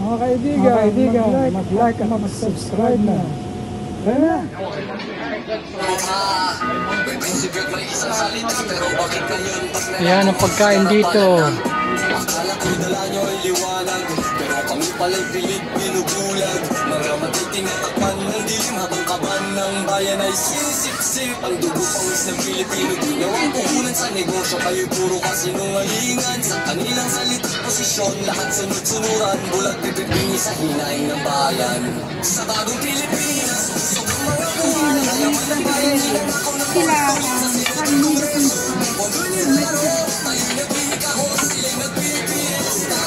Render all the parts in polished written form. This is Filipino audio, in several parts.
Mga kaibigan, mag-like at mag-subscribe na. Tara na! Ayan ang pagkain dito. Akala ko'y dala nyo ay liwanag, pero kami pala'y pilit binubulag. Mga matiting na takpan ng dilim habang kaban ng bayan ay sinisip-sip. Ang dugo pawis ng Pilipino, ginawang puhunan sa negosyo. Kayo'y puro kasinungalingan, sa kanilang salita posisyon. Lahat sunod-sunuran, bulag pipipingi sa hinaing ng bayan. Sa bagong Pilipinas, sobrang mga buwan, alaman ng bayan, ninanakaw ng pagtulit sa Senado Kongreso. Pondo nilaro, tayo'y nagpihikaho, sila'y nagpipiesta.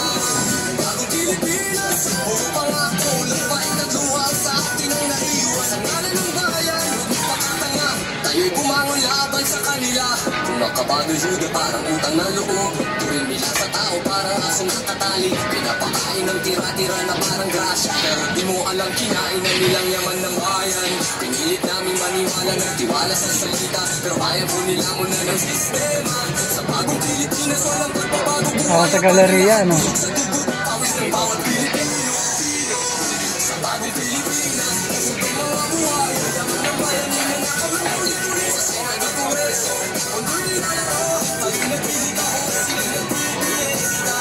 Bagong Pilipinas, puro pangako, lupain at luha sa atin ang naiwan. Sa ngalan ng bayan, magpapakatanga, tayo'y bumangon laban sa kanila. Kung nakabago judo, parang utang na loob. Turin nila sa tao, parang asong nakatali. Pinapakain ng tira-tira na parang grasya, pero di mo alam kinain na nilang yaman ng bayan. Pinilit namin maniwala ng tiwala sa salita, pero kaya po nila muna ng sistema. Sa bagong Pilipinas, walang pagbabago buhay. Sa galeriya, no? Sa dugo, pawis ng bawat Pilipino. Sa bagong Pilipinas, sa mga buhay, yaman ng bayan, ninanakaw ng ulit-ulit sa Senado Kongreso. Pondo nilalaro, tayo'y nagpihikaho, sila'y nagpipiesta.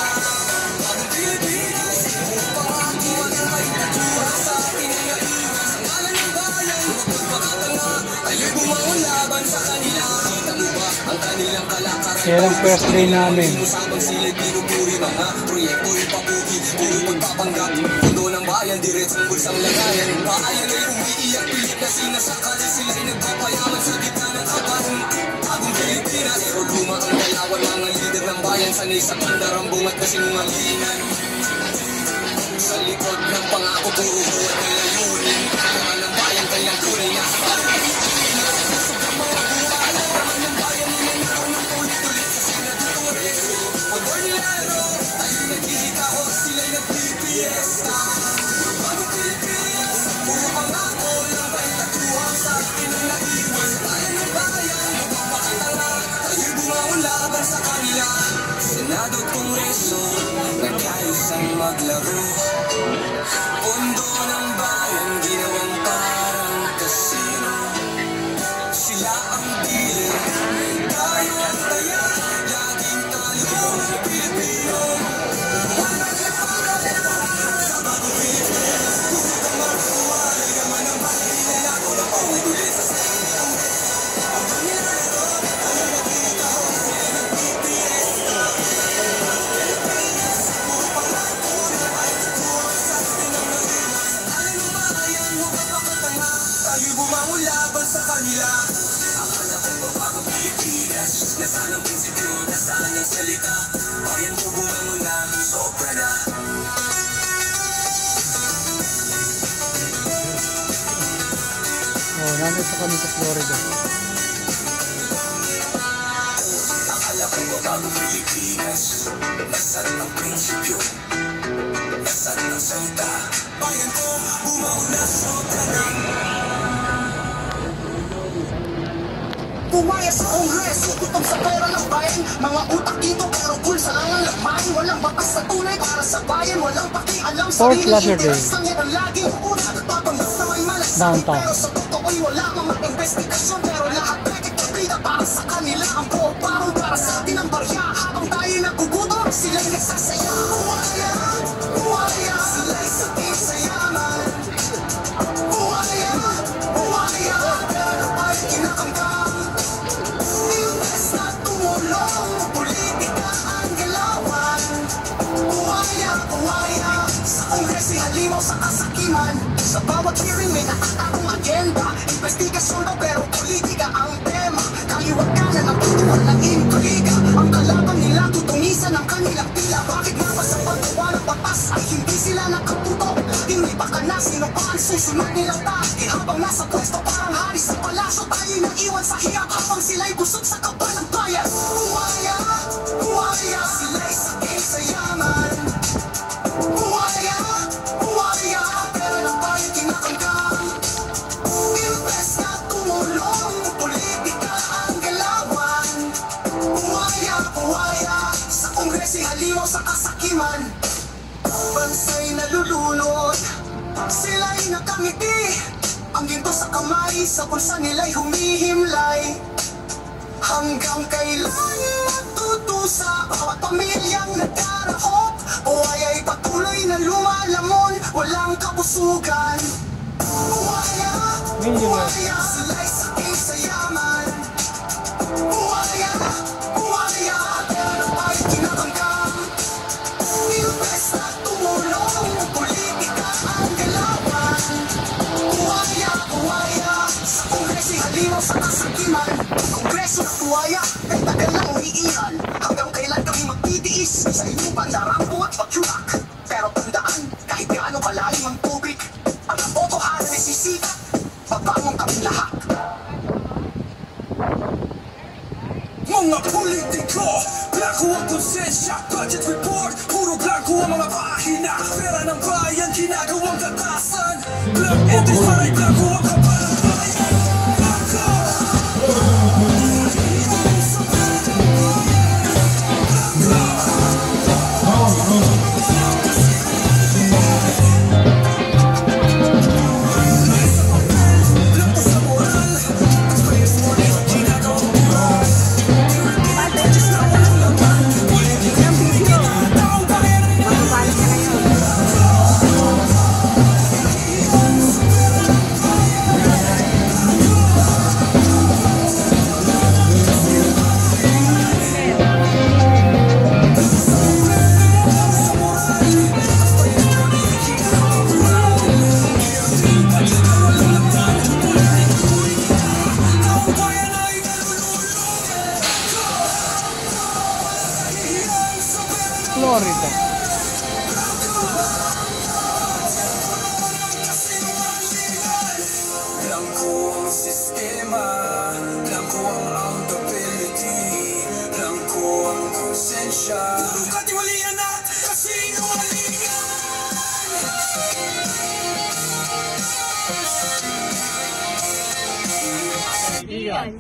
Bagong Pilipinas, puro pangako, walang pagbabago sa atin ang naiwan. Sa ngalan ng bayan, magpapakatanga, tayo'y bumangon laban sa kanila. Kita mo ba ang kanilang kalakaran? Kaya lang first day namin. Sabang sila'y pinupuri, mga proyekto'y papugi, puro pagpapanggap. Pondo ng bayan, diretsong bulsang lagayan. Bayan ay umiiyak, pilit na sinasakal. Sila'y nagpapayaman sa gitna ng kaban. Bagong Pilipinas, pero luma ang dalawan. Mga lider ng bayan, sanay sa pandarambong at kasinungalingan. Sa likod ng pangako, puro buwan na layunin. Naman ng bayan, kailang tunay na Pilipinas. Sobrang mga buwan, naman ng bayan, ninanakaw ng ulit-ulit sa Senado Kongreso. Pondo nilaro, tayo'y naghihikaho, sila'y nagpipiesta. Bagong Pilipinas, puro pangako, lang pagtatuwang sa atin ang naiwan. Sa bayan ng bayan, magpapakatanga, tayo'y bumangon laban sa kanila. Senado at Kongreso, nagkayos ang maglaro. Pondo ng bayan, ginawang parang kasino. Sila ang dealer, tayo ang taya, laging tayo ng Pilipino. Sa bagong Pilipinas, puro kang magbuhay, yaman ang bayan, ninanakaw ng paulit-ulit sa Senado Kongreso. Pondo nilalaro, tayo'y nagpihikaho, sila'y nagpipiesta. Pilipinas, puro pangako, lang pagtatuwang sa atin ang naiwan. Sa ngalan ng bayan, magpapakatanga, tayo'y bumangon laban sa kanila. Akala ko ba bagong Pilipinas, nasaan ang prinsipyo, nasaan ang salita? Bayan mo bumangon na, sobra na. Oh, nandito kami sa Florida. Akala ko ba bagong Pilipinas, nasaan ang prinsipyo, nasaan ang salita? Bayan ko bumangon na, sobra na. Pumaya sa Kongreso, gutom sa pera ng bayan. Mga utak dito pero bulsa lang ang laman. Walang batas sa tunay para sa bayan. Walang pakialam sa Fourth Latter Day. interes ng yan ang laging una. Papanggap na may malasakit Downtown. pero sa totoo'y wala mga investigasyon. Pero lahat pwede pagkita para sa kanila. Ang buong parang para sa atin ang barya. Habang tayo nagugutom, sila'y nagsasaya. Pumaya, pumaya, sila'y sabi sa yaman. Pumaya, pumaya, pero ay kinakamkam. Imbes na tumulong, politika ang galawan. Buhaya, buhaya, sa Kongreso halimaw sa kasakiman. Sa bawat hearing may nakatakong agenda. Investigasyon daw pero politika ang tema. Kaliwaganan ang patuwal ng intriga. Ang kalaban nila tutungisan ang kanilang tila. Bakit nga ba sa paggawa ng batas ay hindi sila nakatutok? Laging may baka na sino pa ang susunod nilang tagi. Habang nasa pwesto parang hari sa palasyo, tayo naiwan sa hirap habang sila'y busog sa kaba ng bayan. Buhaya, buhaya, sila'y sakit sa yaman. Buhaya, buhaya, pera ng bayan kinakamkam. Imbes na tumulong, politika ang galawan. Buhaya, buhaya, sa Kongreso halimaw sa kasakiman. Bansa'y nalulungkot. Sila'y nakangiti, ang ginto sa kamay, sa bulsa nila'y humihimlay. Hanggang kailan matutusa bawat pamilyang nagkarahop? Buhay ay patuloy na lumalamon, walang kapusugan. Buhaya, buhaya, sila'y saking sa yaman. Buhaya, buhaya, pero ay tinatanggap. Imbes na tumulong, politika ang galawan. Buhaya, buhaya, sa kongreso halimaw sa kasakiman. Kongreso na buhaya, ay tagal na umiiral. Hanggang kailan kami magtitiis sa inyong pandarampo at pagtulak? Pero tandaan, kahit gaano kalalim ang tubig, ang botohan ay sisikat, babangon kami lahat. Mga politiko, blanco ang konsensya, budget report, puro blanco ang mga pahina. Pera ng bayan, ginagawang gatasan. Blank entries para'y blanco ang kapalabayan. Blanco! Blanco sa moral, experience mo rin ang ginagawang moral. Florida. Blanco ang sistema, blanco ang accountability, blanco ang konsensya. Puro katiwalian at kasinungalingan.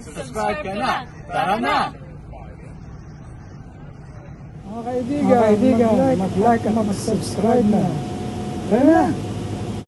Subscribe ka na. Tara na! Mga kaibigan, mag-like at mag-subscribe na. Tara na!